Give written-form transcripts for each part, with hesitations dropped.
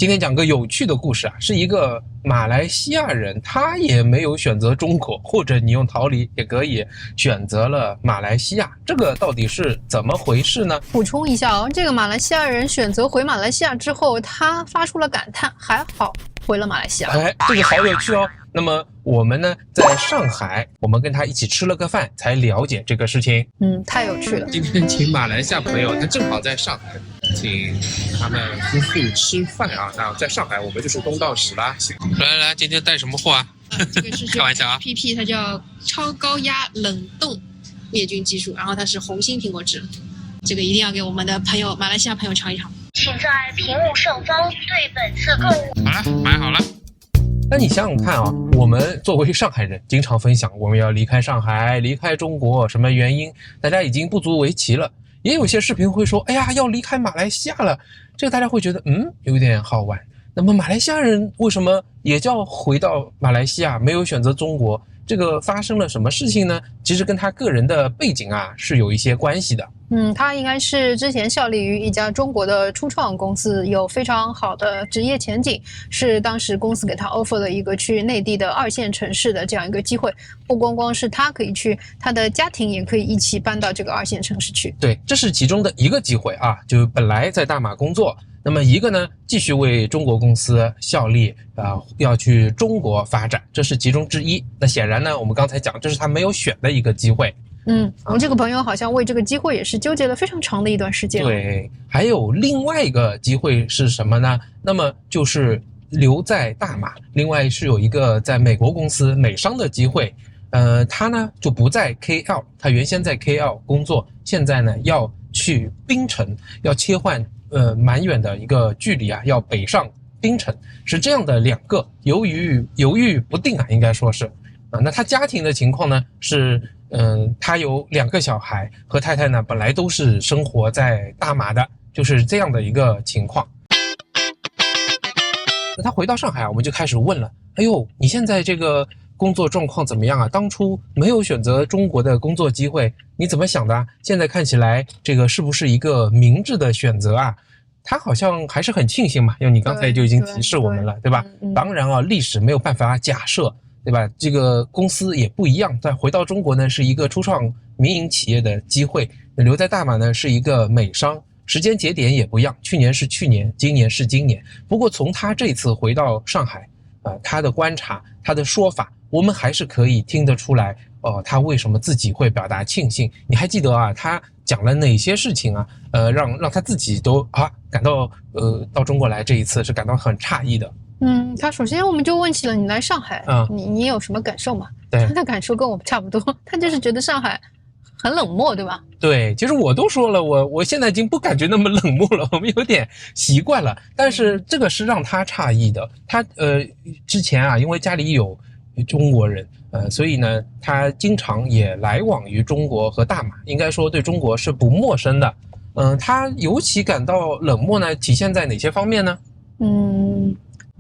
今天讲个有趣的故事啊，是一个马来西亚人，他也没有选择中国，或者你用逃离也可以，选择了马来西亚，这个到底是怎么回事呢？补充一下哦，这个马来西亚人选择回马来西亚之后，他发出了感叹，还好回了马来西亚。这个好有趣哦。那么我们呢，在上海，我们跟他一起吃了个饭，才了解这个事情。太有趣了。今天请马来西亚朋友，他正好在上海，请他们夫妇吃饭啊。那在上海，我们就是东道主啦。来，今天带什么货啊？这个是开玩笑啊 PP 它叫超高压冷冻灭菌技术，然后它是红心苹果汁，这个一定要给我们的朋友马来西亚朋友尝一尝。请在屏幕上方对本次购物。好了，买好了。那你想想看啊，我们作为上海人，经常分享我们要离开上海、离开中国，什么原因？大家已经不足为奇了。也有些视频会说，哎呀，要离开马来西亚了，这个大家会觉得，有点好玩。那么马来西亚人为什么也叫回到马来西亚，没有选择中国？这个发生了什么事情呢？其实跟他个人的背景啊是有一些关系的。他应该是之前效力于一家中国的初创公司，有非常好的职业前景，是当时公司给他 offer 了一个去内地的2线城市的这样一个机会。不光光是他可以去，他的家庭也可以一起搬到这个2线城市去。对，这是其中的一个机会啊，就本来在大马工作，那么一个呢，继续为中国公司效力要去中国发展，这是其中之一。那显然呢，我们刚才讲，这是他没有选的一个机会。我们这个朋友好像为这个机会也是纠结了非常长的一段时间。对，还有另外一个机会是什么呢？那么就是留在大马，另外是有一个在美国公司美商的机会。他呢就不在 KL， 他原先在 KL 工作，现在呢要去槟城，要切换蛮远的一个距离啊，要北上槟城，是这样的两个，犹豫不定啊，应该说是那他家庭的情况呢是他有2个小孩，和太太呢本来都是生活在大马的，就是这样的一个情况。那他回到上海，我们就开始问了，哎呦，你现在这个工作状况怎么样啊？当初没有选择中国的工作机会，你怎么想的啊？现在看起来这个是不是一个明智的选择啊？他好像还是很庆幸嘛，因为你刚才就已经提示我们了，对吧？当然啊，历史没有办法假设，对吧？这个公司也不一样，但回到中国呢是一个初创民营企业的机会，留在大马呢是一个美商，时间节点也不一样，去年是去年，今年是今年。不过从他这次回到上海他的观察，他的说法，我们还是可以听得出来他为什么自己会表达庆幸。你还记得啊，他讲了哪些事情啊？让他自己都感到到中国来这一次是感到很诧异的。他首先我们就问起了你来上海，你有什么感受吗？对，他的感受跟我们差不多，他就是觉得上海很冷漠，对吧？对，其实我都说了，我现在已经不感觉那么冷漠了，我们有点习惯了。但是这个是让他诧异的。他之前啊，因为家里有中国人，所以呢，他经常也来往于中国和大马，应该说对中国是不陌生的。他尤其感到冷漠呢，体现在哪些方面呢？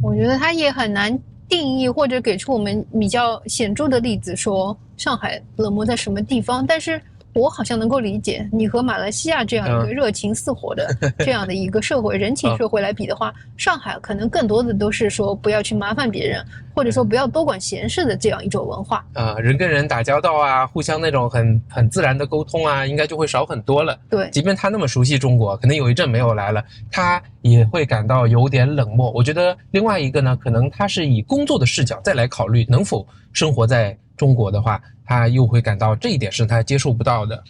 我觉得他也很难定义或者给出我们比较显著的例子，说上海冷漠在什么地方。但是我好像能够理解，你和马来西亚这样一个热情似火的这样的一个社会，人情社会来比的话，上海可能更多的都是说不要去麻烦别人，或者说不要多管闲事的这样一种文化。人跟人打交道啊，互相那种很自然的沟通啊，应该就会少很多了。对，即便他那么熟悉中国，可能有一阵没有来了，他也会感到有点冷漠。我觉得另外一个呢，可能他是以工作的视角再来考虑能否生活在中国的话，他又会感到这一点是他接受不到的。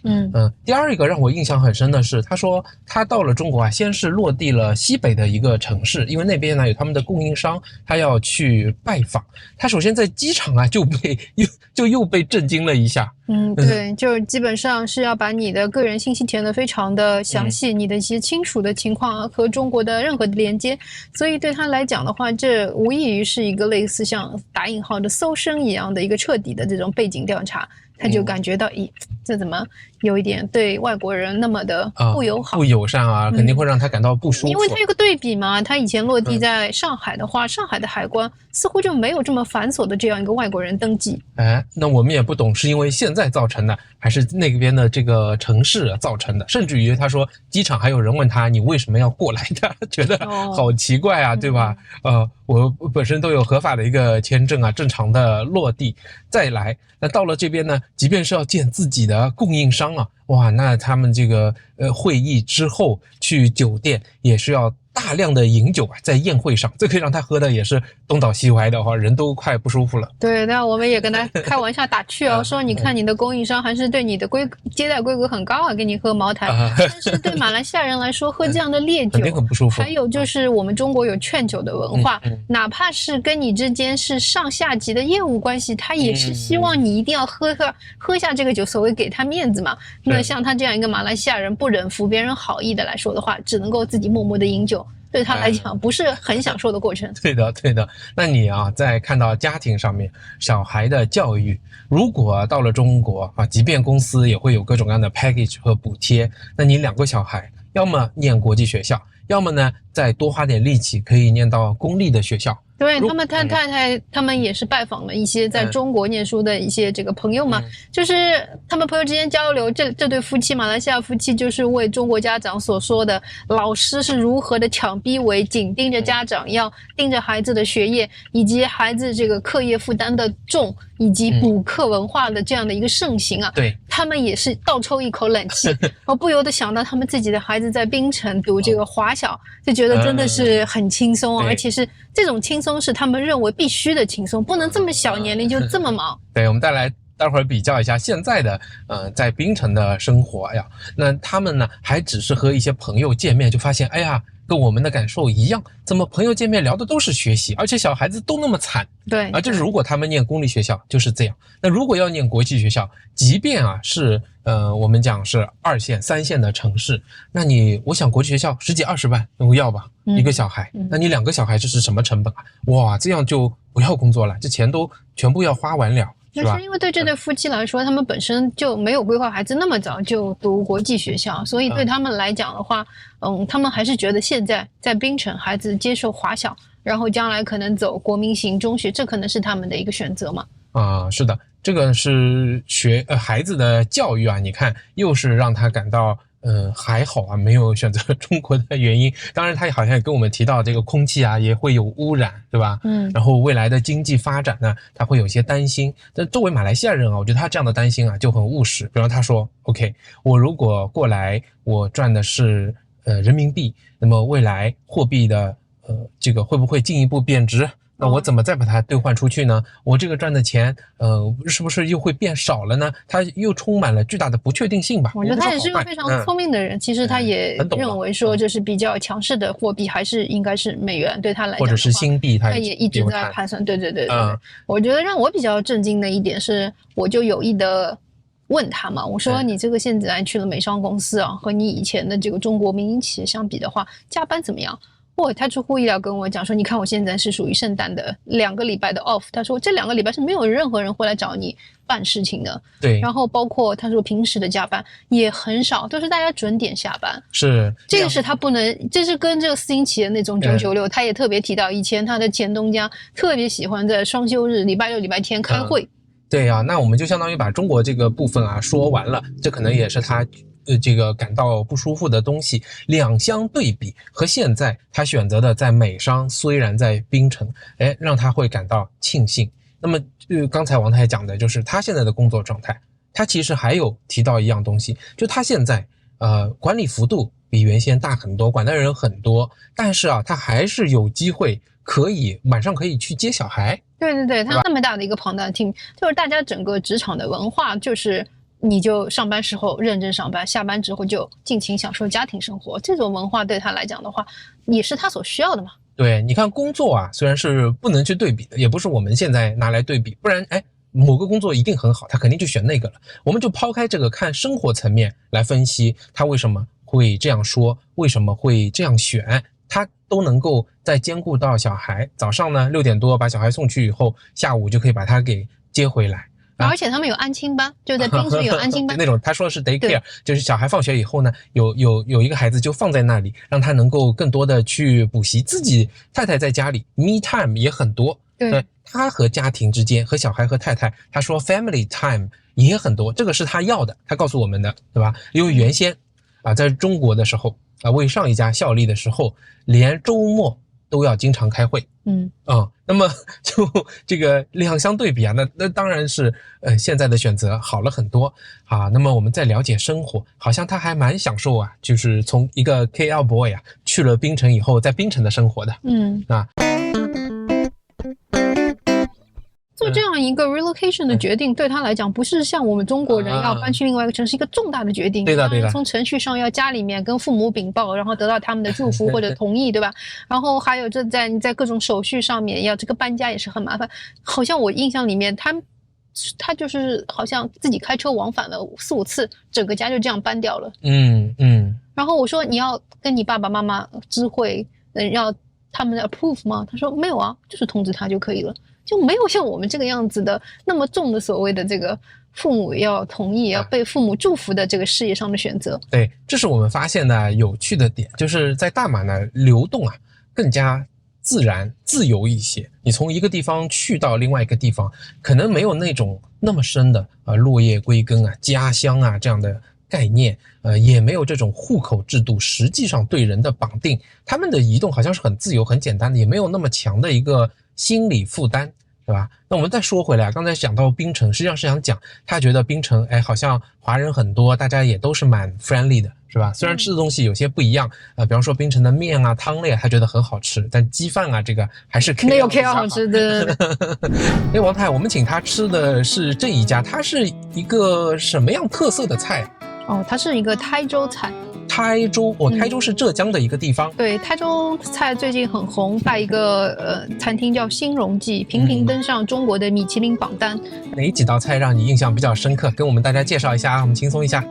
第二一个让我印象很深的是，他说他到了中国啊，先是落地了西北的一个城市，因为那边呢有他们的供应商，他要去拜访。他首先在机场啊又被震惊了一下。对，就基本上是要把你的个人信息填得非常的详细，你的一些亲属的情况和中国的任何的连接，所以对他来讲的话，这无异于是一个类似像打引号的搜身一样的一个彻底的这种背景调查。他就感觉到，这怎么有一点对外国人那么的不友好、不友善啊，肯定会让他感到不舒服。因为他有个对比嘛，他以前落地在上海的话，上海的海关似乎就没有这么繁琐的这样一个外国人登记。那我们也不懂是因为现在造成的，还是那边的这个城市造成的，甚至于他说机场还有人问他你为什么要过来的，觉得好奇怪啊，对吧？我本身都有合法的一个签证啊，正常的落地再来，那到了这边呢，即便是要见自己的供应商啊，哇，那他们这个会议之后去酒店也是要大量的饮酒啊，在宴会上，这可以让他喝的也是东倒西歪的话，人都快不舒服了。对，那我们也跟他开玩笑打趣哦，说你看你的供应商还是对你的接待规格很高啊，给你喝茅台，但是对马来西亚人来说，喝这样的烈酒肯定很不舒服。还有就是我们中国有劝酒的文化，哪怕是跟你之间是上下级的业务关系，他也是希望你一定要喝下这个酒，所谓给他面子嘛。那像他这样一个马来西亚人，不忍服别人好意的来说的话，只能够自己默默的饮酒。对他来讲不是很享受的过程。对的。那你啊，在看到家庭上面小孩的教育，如果到了中国啊，即便公司也会有各种各样的 package 和补贴，那你2个小孩要么念国际学校，要么呢再多花点力气可以念到公立的学校。对，他们太太他们也是拜访了一些在中国念书的一些这个朋友嘛，就是他们朋友之间交流，这对夫妻马来西亚夫妻就是为中国家长所说的老师是如何的强逼为，紧盯着家长要盯着孩子的学业，以及孩子这个课业负担的重，以及补课文化的这样的一个盛行啊。对，他们也是倒抽一口冷气，我不由得想到他们自己的孩子在槟城读这个华小，就觉得真的是很轻松啊，而且是这种轻松是他们认为必须的轻松，不能这么小年龄就这么忙。对，我们待会儿比较一下现在的在槟城的生活呀，那他们呢还只是和一些朋友见面就发现，哎呀，跟我们的感受一样，怎么朋友见面聊的都是学习，而且小孩子都那么惨。对，就是如果他们念公立学校就是这样，那如果要念国际学校，即便啊是我们讲是2线3线的城市，那我想国际学校10几20万要吧，一个小孩，那你2个小孩这是什么成本啊？哇，这样就不要工作了，这钱都全部要花完了。那是因为对这对夫妻来说，他们本身就没有规划孩子那么早就读国际学校，所以对他们来讲的话，他们还是觉得现在在槟城孩子接受华小，然后将来可能走国民型中学，这可能是他们的一个选择嘛。是的，这个是孩子的教育啊，你看又是让他感到还好啊，没有选择中国的原因。当然他好像也跟我们提到这个空气啊也会有污染，对吧？然后未来的经济发展呢，他会有些担心。但作为马来西亚人啊，我觉得他这样的担心啊就很务实。比方他说 OK， 我如果过来我赚的是人民币，那么未来货币的这个会不会进一步贬值？那我怎么再把它兑换出去呢？我这个赚的钱是不是又会变少了呢？它又充满了巨大的不确定性吧。我觉得他也是一个非常聪明的人，其实他也认为说就是比较强势的货币还是应该是美元，对他来讲或者是新币，他也一直在盘算。对。我觉得让我比较震惊的一点是，我就有意的问他嘛，我说你这个现在去了美商公司啊，和你以前的这个中国民营企业相比的话，加班怎么样？他出乎意料跟我讲说，你看我现在是属于圣诞的2个礼拜的 off， 他说这2个礼拜是没有任何人会来找你办事情的。对，然后包括他说平时的加班也很少，都是大家准点下班。是，这个是他不能，这是跟这个私营企业那种996，他也特别提到以前他的前东家特别喜欢在双休日礼拜6礼拜天开会。对啊，那我们就相当于把中国这个部分啊说完了，这可能也是他这个感到不舒服的东西。两相对比，和现在他选择的在美商，虽然在槟城，让他会感到庆幸。那么刚才王太讲的就是他现在的工作状态，他其实还有提到一样东西，就他现在管理幅度比原先大很多，管的人很多，但是啊他还是有机会晚上可以去接小孩。对，他那么大的一个庞大的 team， 就是大家整个职场的文化就是你就上班时候认真上班，下班之后就尽情享受家庭生活，这种文化对他来讲的话也是他所需要的嘛。对，你看工作啊虽然是不能去对比的，也不是我们现在拿来对比，不然某个工作一定很好，他肯定就选那个了。我们就抛开这个看生活层面来分析他为什么会这样说，为什么会这样选，他都能够在兼顾到小孩，早上呢6点多把小孩送去以后，下午就可以把他给接回来。而且他们有安亲班，就在宾城有安亲班那种他说是 day 对 care， 就是小孩放学以后呢，有一个孩子就放在那里，让他能够更多的去补习，自己太太在家里 me time 也很多，对他和家庭之间和小孩和太太，他说 family time 也很多，这个是他要的，他告诉我们的，对吧？因为原先在中国的时候为上一家效力的时候，连周末都要经常开会。那么就这个两相对比啊，那当然是现在的选择好了很多啊。那么我们再了解生活，好像他还蛮享受啊，就是从一个 KL boy 啊去了槟城以后，在槟城的生活的。做这样一个 relocation 的决定，对他来讲不是像我们中国人要搬去另外一个城市一个重大的决定。对的。从程序上要家里面跟父母禀报，然后得到他们的祝福或者同意，对吧？然后还有在各种手续上面要这个搬家也是很麻烦。好像我印象里面他就是好像自己开车往返了4-5次，整个家就这样搬掉了。然后我说你要跟你爸爸妈妈知会，要他们的 approve 吗？他说没有啊，就是通知他就可以了。就没有像我们这个样子的那么重的所谓的这个父母要同意要被父母祝福的这个事业上的选择。对，这是我们发现的有趣的点，就是在大马呢流动更加自然自由一些，你从一个地方去到另外一个地方，可能没有那种那么深的落叶归根家乡这样的概念，也没有这种户口制度实际上对人的绑定，他们的移动好像是很自由很简单的，也没有那么强的一个心理负担，对吧？那我们再说回来，刚才讲到槟城，实际上是想讲他觉得槟城好像华人很多，大家也都是蛮 friendly 的，是吧？虽然吃的东西有些不一样比方说槟城的面汤类他觉得很好吃，但鸡饭这个还是没有 KL 好吃的。王太，我们请他吃的是这一家，它是一个什么样特色的菜？它是一个台州菜。台州台州是浙江的一个地方。对，台州菜最近很红，在一个餐厅叫新荣记，频频登上中国的米其林榜单。哪几道菜让你印象比较深刻？跟我们大家介绍一下我们轻松一下。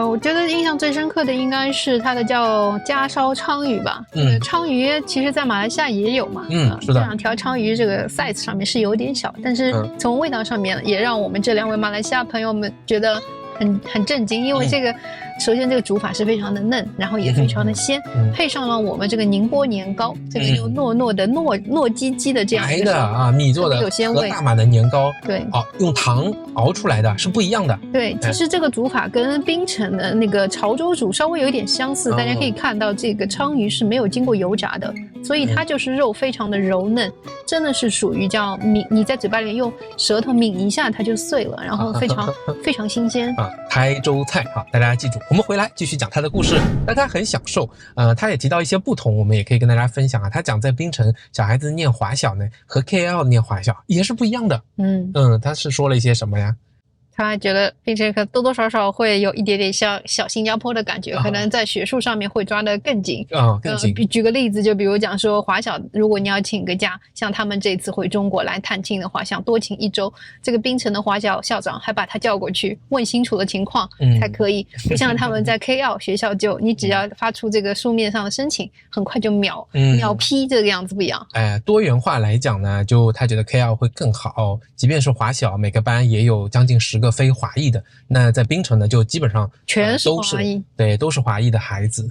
我觉得印象最深刻的应该是它的叫家烧鲳鱼吧。鲳鱼其实在马来西亚也有嘛。是的。这两条鲳鱼这个 size 上面是有点小，但是从味道上面也让我们这2位马来西亚朋友们觉得很震惊，因为这个首先这个煮法是非常的嫩，然后也非常的鲜，配上了我们这个宁波年糕，这个有糯糯的糯叽叽的这样一个白的米做的，有鲜味。和大马的年糕对用糖熬出来的是不一样的。对，其实这个煮法跟槟城的那个潮州煮稍微有一点相似，大家可以看到这个鲳鱼是没有经过油炸的，所以它就是肉非常的柔嫩，真的是属于叫你在嘴巴里用舌头抿一下它就碎了，然后非常非常新鲜台州菜大家记住。我们回来继续讲他的故事，大家很享受。他也提到一些不同，我们也可以跟大家分享他讲在槟城小孩子念华小呢，和 KL 念华小也是不一样的。他是说了一些什么呀？他觉得槟城可多多少少会有一点点像小新加坡的感觉，可能在学术上面会抓得更紧。更紧。举个例子，就比如讲说华小，如果你要请个假，像他们这次回中国来探亲的话，想多请1周，这个槟城的华小校长还把他叫过去问清楚了情况才可以。不像他们在 KL 学校你只要发出这个书面上的申请，很快就秒批，这个样子不一样。多元化来讲呢，就他觉得 KL 会更好，即便是华小每个班也有将近10个非华裔的，那在槟城呢就基本上全是华裔，对，都是华裔的孩子。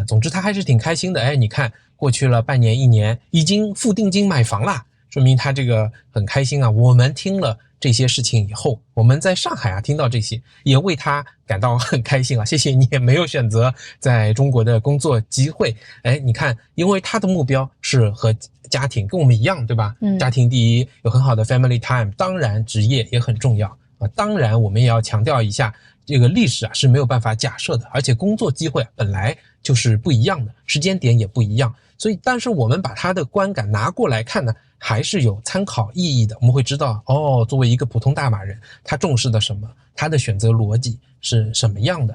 总之他还是挺开心的。你看过去了半年1年，已经付定金买房啦，说明他这个很开心我们听了这些事情以后，我们在上海听到这些，也为他感到很开心谢谢你也没有选择在中国的工作机会。你看，因为他的目标是和家庭跟我们一样，对吧？家庭第一，有很好的 family time， 当然职业也很重要当然我们也要强调一下，这个历史是没有办法假设的，而且工作机会本来就是不一样的，时间点也不一样，所以但是我们把他的观感拿过来看呢，还是有参考意义的。我们会知道作为一个普通大马人，他重视的什么，他的选择逻辑是什么样的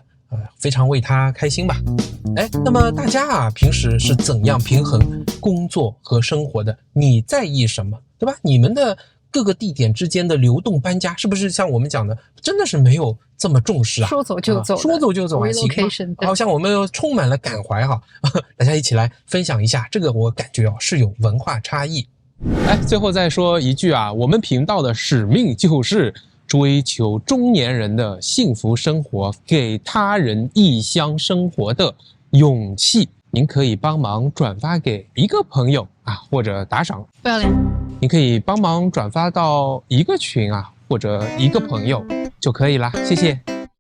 非常为他开心吧。那么大家平时是怎样平衡工作和生活的？你在意什么，对吧？你们的各个地点之间的流动搬家，是不是像我们讲的真的是没有这么重视说走就走说走就走行好像我们又充满了感怀大家一起来分享一下，这个我感觉是有文化差异。最后再说一句我们频道的使命就是追求中年人的幸福生活，给他人异乡生活的勇气。您可以帮忙转发给一个朋友啊，或者打赏。不要脸。您可以帮忙转发到一个群啊，或者一个朋友就可以啦，谢谢。